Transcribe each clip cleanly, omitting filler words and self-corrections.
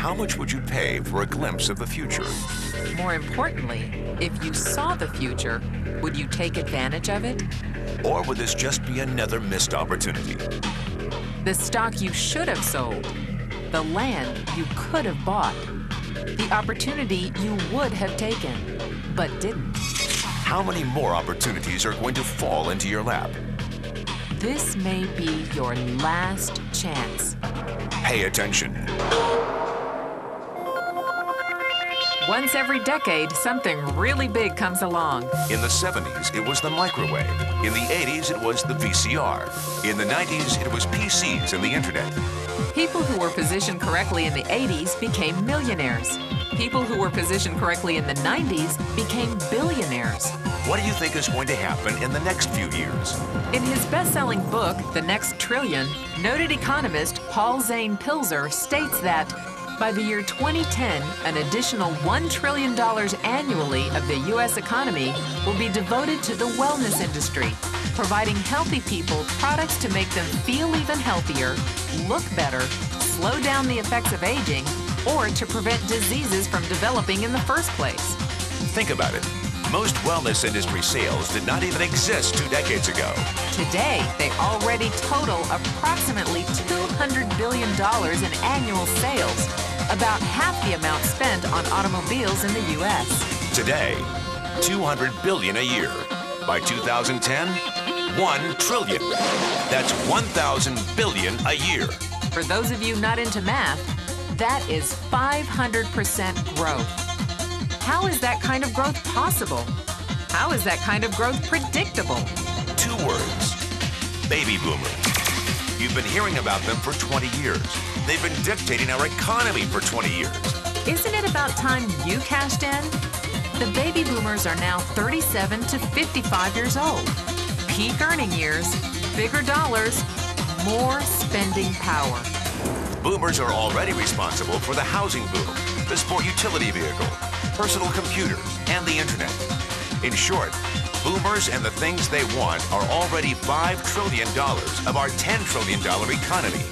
How much would you pay for a glimpse of the future? More importantly, if you saw the future, would you take advantage of it? Or would this just be another missed opportunity? The stock you should have sold, the land you could have bought, the opportunity you would have taken, but didn't. How many more opportunities are going to fall into your lap? This may be your last chance. Pay attention. Once every decade, something really big comes along. In the 70s, it was the microwave. In the 80s, it was the VCR. In the 90s, it was PCs and the internet. People who were positioned correctly in the 80s became millionaires. People who were positioned correctly in the 90s became billionaires. What do you think is going to happen in the next few years? In his best-selling book, The Next Trillion, noted economist Paul Zane Pilzer states that by the year 2010, an additional $1 trillion annually of the U.S. economy will be devoted to the wellness industry, providing healthy people products to make them feel even healthier, look better, slow down the effects of aging, or to prevent diseases from developing in the first place. Think about it. Most wellness industry sales did not even exist 2 decades ago. Today, they already total approximately $200 billion in annual sales, about half the amount spent on automobiles in the U.S. Today, $200 billion a year. By 2010, $1 trillion. That's 1,000 billion a year. For those of you not into math, that is 500% growth. How is that kind of growth possible? How is that kind of growth predictable? 2 words. Baby boomers. You've been hearing about them for 20 years. They've been dictating our economy for 20 years. Isn't it about time you cashed in? The baby boomers are now 37 to 55 years old. Peak earning years, bigger dollars, more spending power. Boomers are already responsible for the housing boom, the sport utility vehicle, personal computers, and the internet. In short, boomers and the things they want are already $5 trillion of our $10 trillion economy.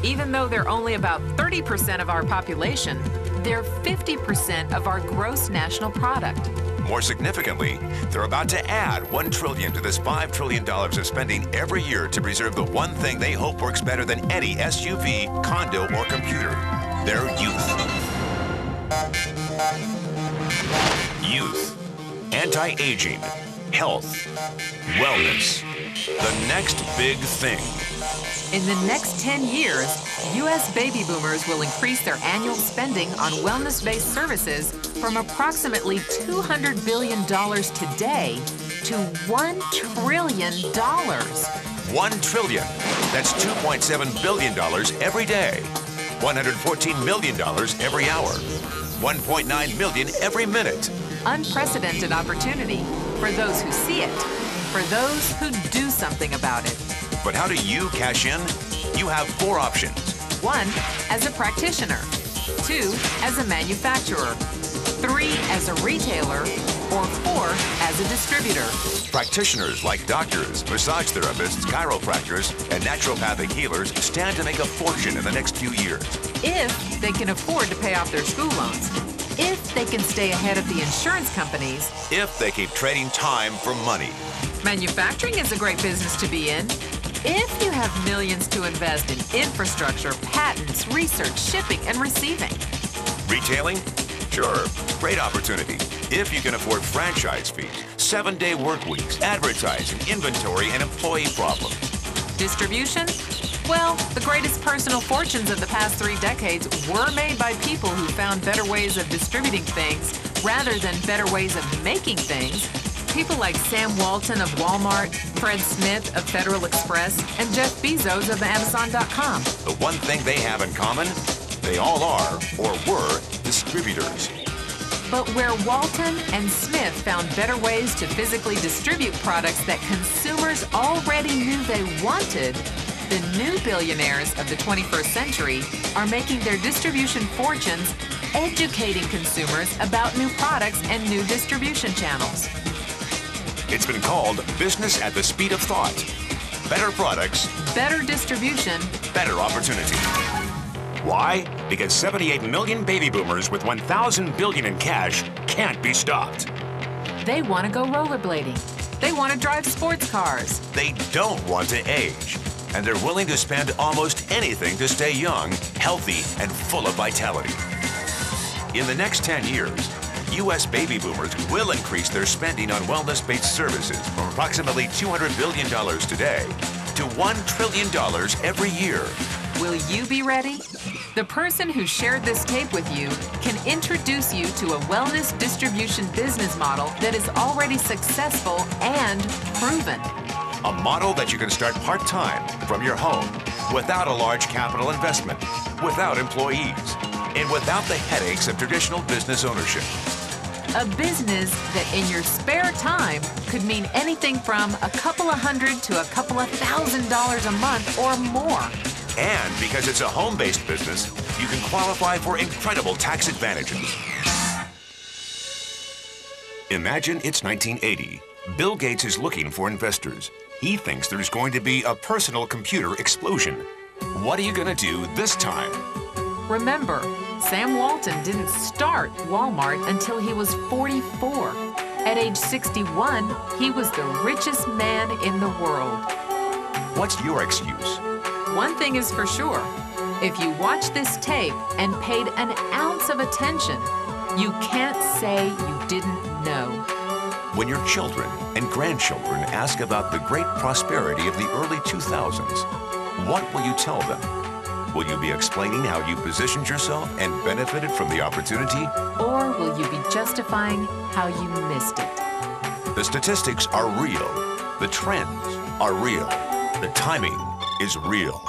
Even though they're only about 30% of our population, they're 50% of our gross national product. More significantly, they're about to add $1 trillion to this $5 trillion of spending every year to preserve the one thing they hope works better than any SUV, condo, or computer: their youth. Youth, anti-aging, health, wellness. The next big thing. In the next 10 years, U.S. baby boomers will increase their annual spending on wellness-based services from approximately $200 billion today to $1 trillion. $1 trillion. That's $2.7 billion every day. $114 million every hour. $1.9 million every minute. Unprecedented opportunity for those who see it, for those who do something about it. But how do you cash in? You have 4 options. 1, as a practitioner. 2, as a manufacturer. 3, as a retailer. Or 4, as a distributor. Practitioners like doctors, massage therapists, chiropractors, and naturopathic healers stand to make a fortune in the next few years. If they can afford to pay off their school loans. If they can stay ahead of the insurance companies. If they keep trading time for money. Manufacturing is a great business to be in. If you have millions to invest in infrastructure, patents, research, shipping, and receiving. Retailing? Sure, great opportunity. If you can afford franchise fees, 7-day work weeks, advertising, inventory, and employee problems. Distribution? Well, the greatest personal fortunes of the past 3 decades were made by people who found better ways of distributing things rather than better ways of making things. People like Sam Walton of Walmart, Fred Smith of Federal Express, and Jeff Bezos of Amazon.com. The one thing they have in common, they all are, or were, distributors. But where Walton and Smith found better ways to physically distribute products that consumers already knew they wanted, the new billionaires of the 21st century are making their distribution fortunes educating consumers about new products and new distribution channels. It's been called business at the speed of thought. Better products, better distribution, better opportunity. Why? Because 78 million baby boomers with 1,000 billion in cash can't be stopped. They want to go rollerblading. They want to drive sports cars. They don't want to age. And they're willing to spend almost anything to stay young, healthy, and full of vitality. In the next 10 years, U.S. baby boomers will increase their spending on wellness-based services from approximately $200 billion today to $1 trillion every year. Will you be ready? The person who shared this tape with you can introduce you to a wellness distribution business model that is already successful and proven. A model that you can start part-time from your home without a large capital investment, without employees, and without the headaches of traditional business ownership. A business that in your spare time could mean anything from a couple of $100 to a couple of $1,000 a month or more. And because it's a home-based business, you can qualify for incredible tax advantages. Imagine it's 1980. Bill Gates is looking for investors. He thinks there's going to be a personal computer explosion. What are you going to do this time? Remember, Sam Walton didn't start Walmart until he was 44. At age 61, he was the richest man in the world. What's your excuse? One thing is for sure. If you watch this tape and paid an ounce of attention, you can't say you didn't know. When your children and grandchildren ask about the great prosperity of the early 2000s, what will you tell them? Will you be explaining how you positioned yourself and benefited from the opportunity? Or will you be justifying how you missed it? The statistics are real. The trends are real. The timing is real.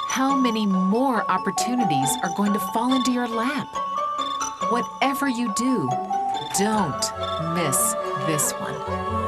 How many more opportunities are going to fall into your lap? Whatever you do, don't miss this one.